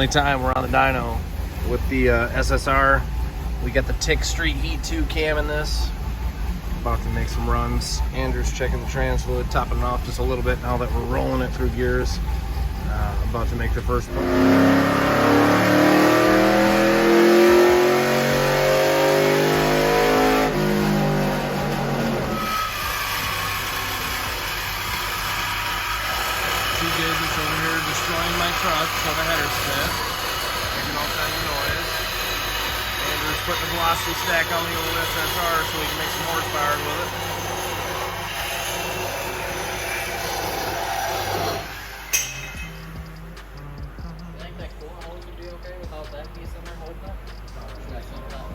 finally time. We're on the dyno with the SSR. We got the Tick Street Heat 2 cam in this. About to make some runs. Andrew's checking the trans fluid, topping it off just a little bit now that we're rolling it through gears. About to make the first one. It's over here destroying my truck, so the header's spit, making all kinds of noise. Andrew's putting the velocity stack on the old SSR so we can make some horsepower with it. You think that cool hole would be okay without that piece in there holding it? Should I keep it out?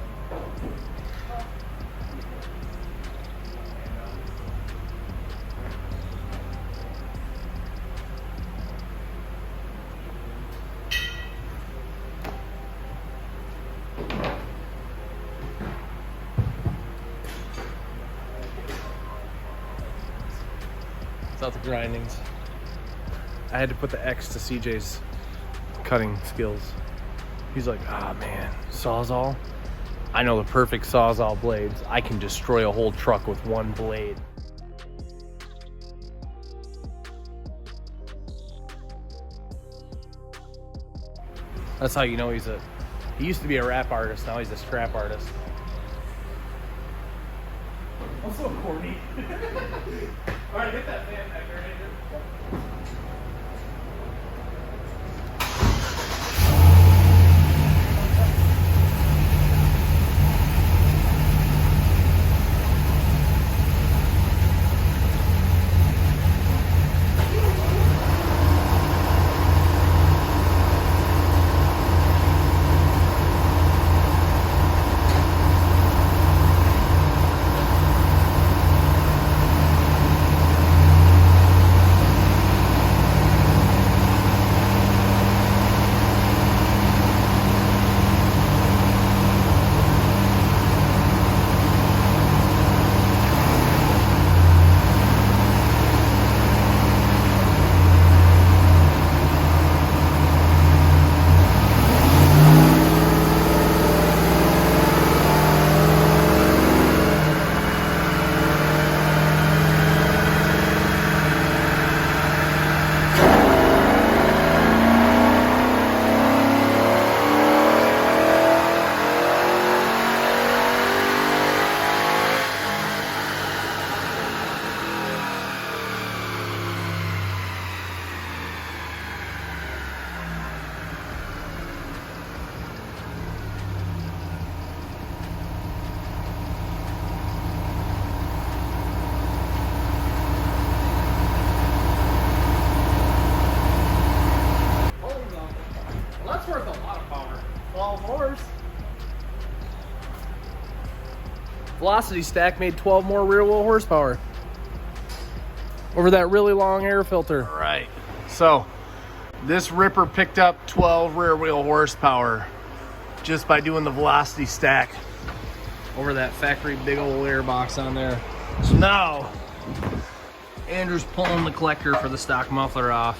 Without the grindings. I had to put the X to CJ's cutting skills. He's like, ah man, Sawzall? I know the perfect Sawzall blades. I can destroy a whole truck with one blade. That's how you know he used to be a rap artist, now he's a scrap artist. I'm so corny. All right, get that fan back there, Andrew. Velocity stack made 12 more rear wheel horsepower over that really long air filter. All right, so this ripper picked up 12 rear wheel horsepower just by doing the velocity stack over that factory big old air box on there. So now Andrew's pulling the collector for the stock muffler off.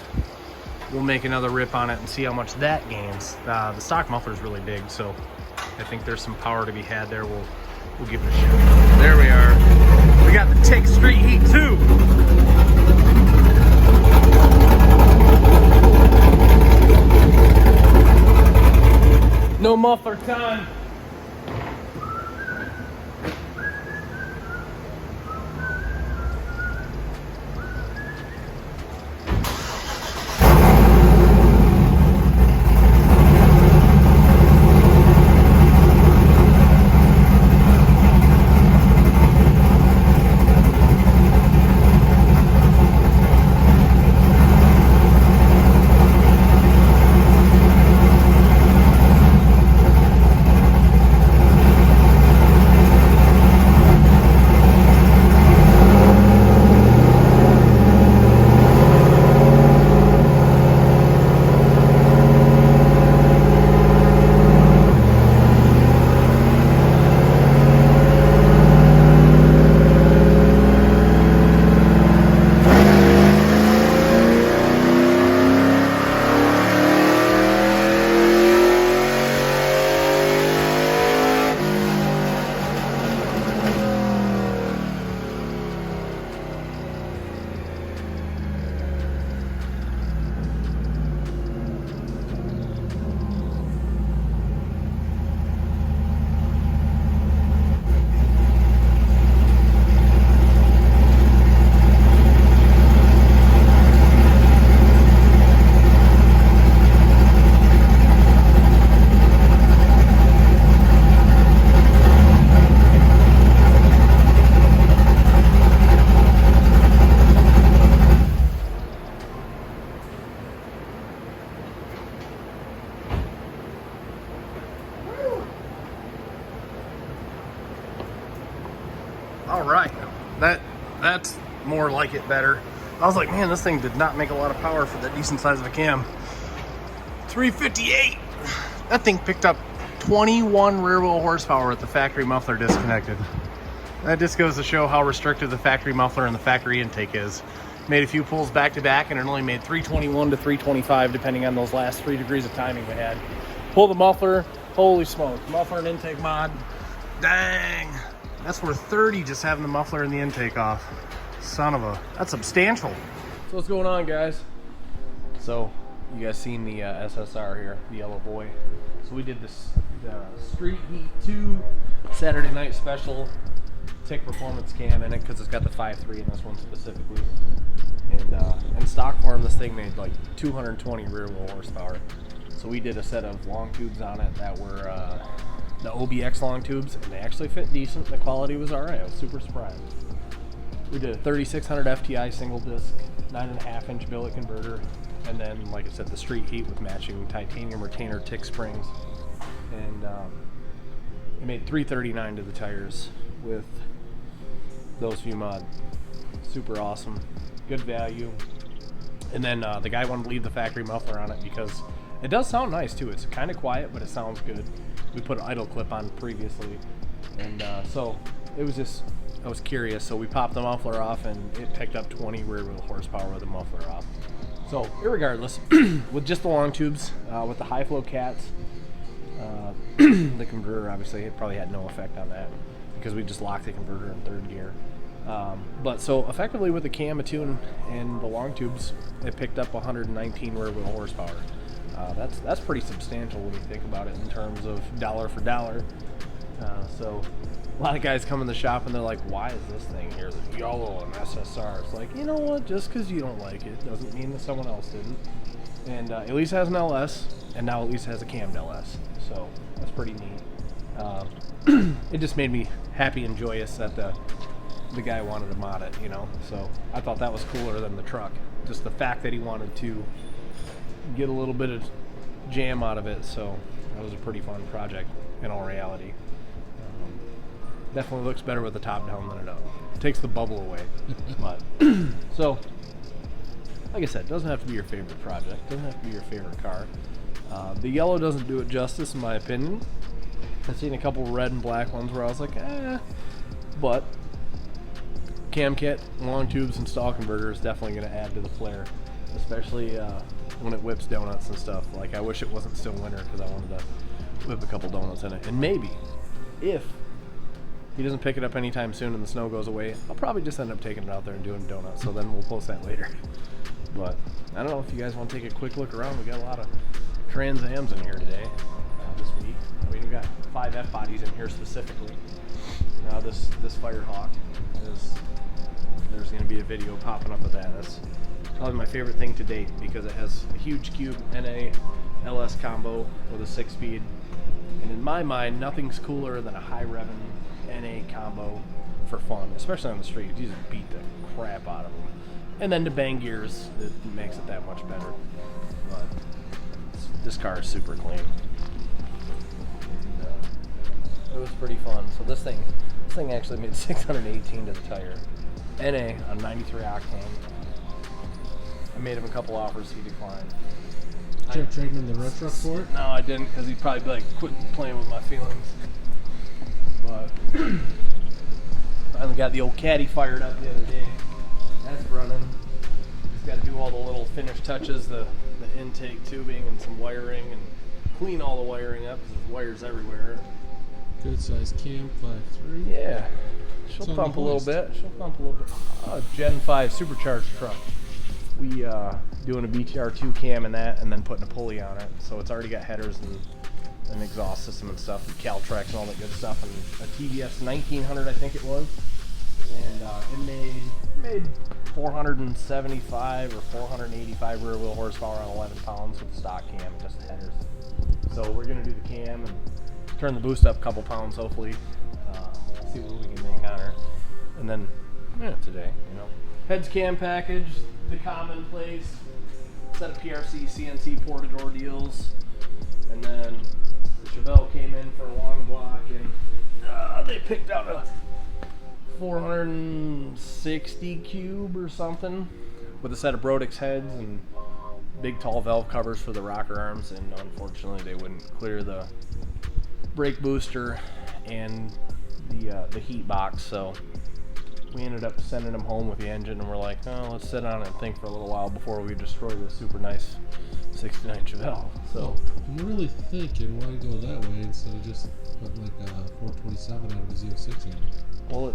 We'll make another rip on it and see how much that gains. The stock muffler is really big, so I think there's some power to be had there. We'll give it a shot. There we are. We got the Tick Street Heat 2. No muffler time. All right, that's more like it better. I was like, man, this thing did not make a lot of power for that decent size of a cam. 358. That thing picked up 21 rear wheel horsepower with the factory muffler disconnected. That just goes to show how restrictive the factory muffler and the factory intake is. Made a few pulls back to back and it only made 321 to 325 depending on those last 3 degrees of timing we had. Pull the muffler, holy smoke. Muffler and intake mod, dang. That's worth 30 just having the muffler and the intake off. Son of a, that's substantial. So what's going on, guys? So you guys seen the SSR here, the yellow boy. So we did this Street Heat 2 Saturday night special tick performance cam in it because it's got the 5.3 in this one specifically. And in stock form, this thing made like 220 rear wheel horsepower. So we did a set of long tubes on it that were the OBX long tubes, and they actually fit decent. The quality was all right. I was super surprised. We did a 3600 FTI single disc, 9.5-inch billet converter, and then, like I said, the Street Heat with matching titanium retainer tick springs. And it made 339 to the tires with those few mod. Super awesome, good value. And then the guy wanted to leave the factory muffler on it because it does sound nice too. It's kind of quiet, but it sounds good. We put an idle clip on previously, and so it was just, I was curious, so we popped the muffler off and it picked up 20 rear wheel horsepower with the muffler off. So irregardless, with just the long tubes, with the high flow cats, the converter obviously it probably had no effect on that because we just locked the converter in third gear. But so effectively with the cam, a tune, and the long tubes, it picked up 119 rear wheel horsepower. That's pretty substantial when you think about it in terms of dollar for dollar. So a lot of guys come in the shop and they're like, why is this thing here, the yellow and SSR? It's like, you know what, just because you don't like it doesn't mean that someone else didn't. And at least has an LS, and now at least has a cammed LS, so that's pretty neat. It just made me happy and joyous that the guy wanted to mod it, you know, so I thought that was cooler than the truck. Just the fact that he wanted to get a little bit of jam out of it, so that was a pretty fun project in all reality. Definitely looks better with the top down than it up. Takes the bubble away. But so, like I said, doesn't have to be your favorite project, doesn't have to be your favorite car. The yellow doesn't do it justice in my opinion. I've seen a couple red and black ones where I was like, but cam kit, long tubes, and stall converter is definitely going to add to the flair, especially when it whips donuts and stuff. Like, I wish it wasn't still winter because I wanted to whip a couple donuts in it. And maybe, if he doesn't pick it up anytime soon and the snow goes away, I'll probably just end up taking it out there and doing donuts, so then we'll post that later. But I don't know if you guys want to take a quick look around. We got a lot of Trans Ams in here today, this week. I mean, we got 5 F-bodies in here specifically. Now this Firehawk is, there's going to be a video popping up of that. That's probably my favorite thing to date because it has a huge cube NA LS combo with a 6-speed. And in my mind, nothing's cooler than a high revving NA combo for fun, especially on the street. You just beat the crap out of them. And then to bang gears, it makes it that much better. But this car is super clean. And, it was pretty fun. So this thing actually made 618 to the tire. NA on 93 octane. I made him a couple offers, he declined. Did you trade him in the road truck for it? No, I didn't, because he'd probably be like, quit playing with my feelings. But finally got the old caddy fired up the other day. That's running. Just got to do all the little finish touches, the intake tubing and some wiring, and clean all the wiring up because there's wires everywhere. Good size cam, 5.3. Yeah, she'll thump a little bit. Gen 5 supercharged truck. We doing a BTR2 cam in that, and then putting a pulley on it. So it's already got headers and an exhaust system and stuff, and Caltrax and all that good stuff, and a TVS 1900 I think it was, and it made 475 or 485 rear wheel horsepower on 11 pounds with the stock cam, just the headers. So we're gonna do the cam and turn the boost up a couple pounds, hopefully. See what we can make on her, and then today, you know, heads cam package, the commonplace set of PRC CNC ported ordeals, and then the Chevelle came in for a long block, and they picked out a 460 cube or something with a set of Brodix heads and big tall valve covers for the rocker arms, and unfortunately they wouldn't clear the brake booster and the heat box, so we ended up sending them home with the engine, and we're like, oh, let's sit on it and think for a little while before we destroy this super nice 69 Chevelle. So I'm really thinking why go that way instead of just putting like a 427 out of a Z06 in it. well,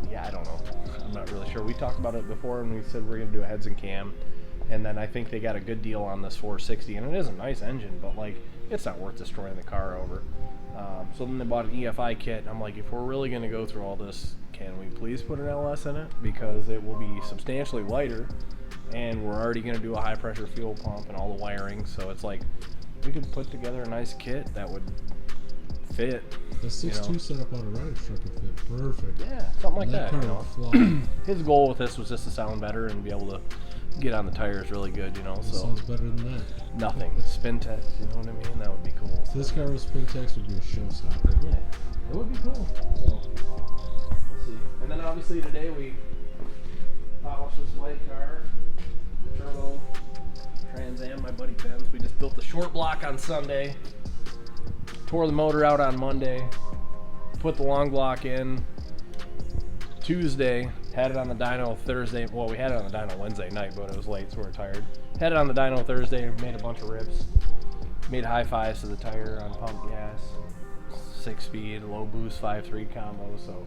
yeah, I don't know. I'm not really sure. We talked about it before, and we said we're gonna do a heads and cam, and then I think they got a good deal on this 460, and it is a nice engine, but like it's not worth destroying the car over. So then they bought an EFI kit, and I'm like, if we're really gonna go through all this, can we please put an LS in it, because it will be substantially lighter, and we're already gonna do a high pressure fuel pump and all the wiring, so it's like we could put together a nice kit that would fit. The 6.2 setup on a rider's truck would fit perfect. Yeah, something like that. car You know? would fly. His goal with this was just to sound better and be able to get on the tires really good, you know. It So sounds better than that. nothing. Spin test, you know what I mean? That would be cool. If this car was Spintex, would be a showstopper. Yeah, it would be cool. So, we'll see. And then obviously today we polished this white car, turbo, Trans Am, my buddy Ben's. We just built the short block on Sunday, tore the motor out on Monday, put the long block in Tuesday, had it on the dyno Thursday. Well, we had it on the dyno Wednesday night, but it was late, so we were tired. Had it on the dyno Thursday, made a bunch of rips, made high fives to the tire on pump gas, 6-speed, low boost, 5.3 combo. So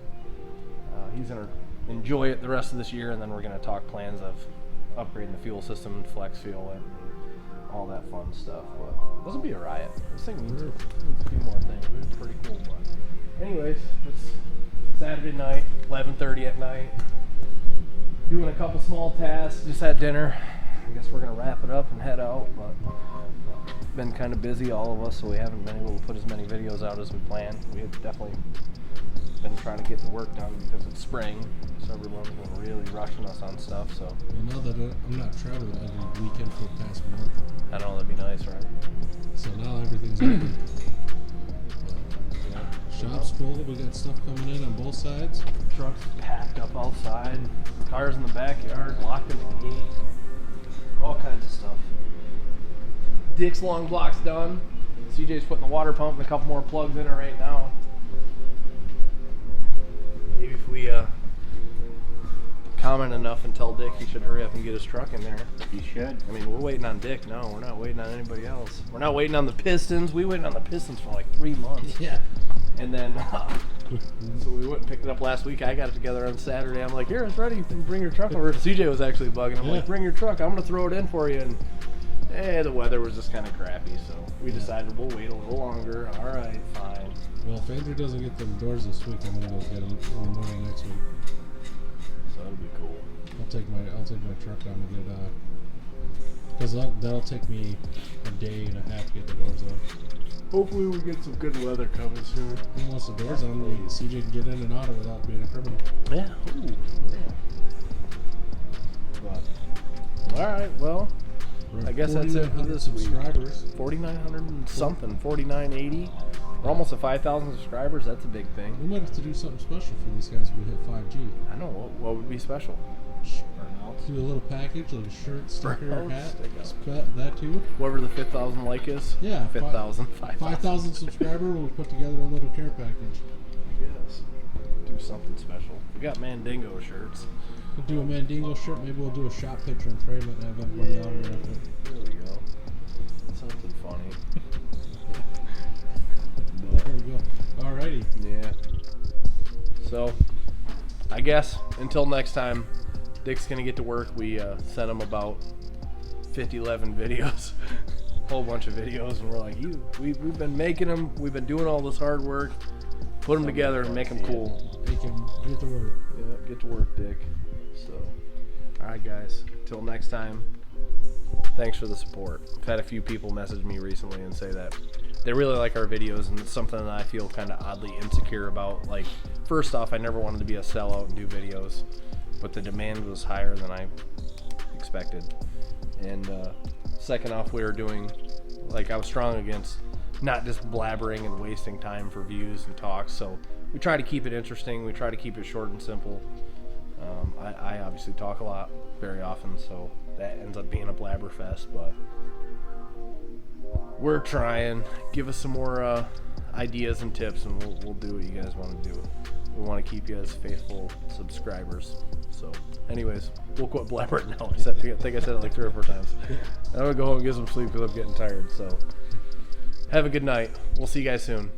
he's gonna enjoy it the rest of this year, and then we're gonna talk plans of upgrading the fuel system and flex fuel and all that fun stuff. But this will be a riot. This thing needs a few more things. It's pretty cool. But anyways, it's Saturday night, 11:30 at night. Doing a couple small tasks. Just had dinner. I guess we're gonna wrap it up and head out. But been kind of busy, all of us, so we haven't been able to put as many videos out as we planned. We have definitely been trying to get the work done because it's spring, so everyone's been really rushing us on stuff. So Well, now that I'm not traveling every weekend for the past month, I know that'd be nice, right? so now everything's open. Shop's full. We got stuff coming in on both sides. Trucks packed up outside, cars in the backyard, locked in the gate, all kinds of stuff. Dick's long block's done. CJ's putting the water pump and a couple more plugs in it right now. Maybe if we comment enough and tell Dick he should hurry up and get his truck in there. You should. I mean, we're waiting on Dick. No, we're not waiting on anybody else. We're not waiting on the Pistons. We waited on the Pistons for like 3 months. Yeah. And then, so we went and picked it up last week. I got it together on Saturday. I'm like, here, it's ready. You can bring your truck over. CJ was actually bugging. I'm like, bring your truck. I'm going to throw it in for you. And the weather was just kind of crappy. So we decided we'll wait a little longer. All right, fine. Well, if Andrew doesn't get them doors this week, I'm gonna go get them in the morning next week. So that'll be cool. I'll take my truck down and get because that'll take me a day and a half to get the doors on. Hopefully we get some good weather coming soon. And once the doors on, CJ can get in and out of it without being a criminal. Yeah. Ooh. But, all right, well, We're I guess that's it for this week. subscribers. 4,900 and something, 4,980. We're almost at 5,000 subscribers. That's a big thing. We might have to do something special for these guys if we hit 5G. I know. What would be special? Do a little package, like a shirt, sticker, Burnouts, hat. sticker. That too. Whatever the 5,000 like is. Yeah. 5,000. 5,000 subscriber, we'll put together a little care package. I guess. Do something special. We got Mandingo shirts. We'll do a Mandingo shirt. Maybe we'll do a shot picture and frame it and have everybody autograph it. There we go. Something funny. There we go. Alrighty. Yeah. So, I guess until next time, Dick's gonna get to work. We sent him about 11 videos, whole bunch of videos, and we're like, we've been making them. We've been doing all this hard work. Put them together and make them cool. They can get to work. Yeah, get to work, Dick. So, all right, guys. Till next time. Thanks for the support. I've had a few people message me recently and say that they really like our videos, and it's something that I feel kind of oddly insecure about. Like, first off, I never wanted to be a sellout and do videos, but the demand was higher than I expected. And second off, we were doing, like, I was strong against not just blabbering and wasting time for views and talks. So we try to keep it interesting. We try to keep it short and simple. I obviously talk a lot very often, so that ends up being a blabber fest, but we're trying. Give us some more ideas and tips, and we'll do what you guys want to do. We want to keep you as faithful subscribers. So anyways, we'll quit blabbering now. I think I said it like 3 or 4 times. I'm going to go home and get some sleep because I'm getting tired. So have a good night. We'll see you guys soon.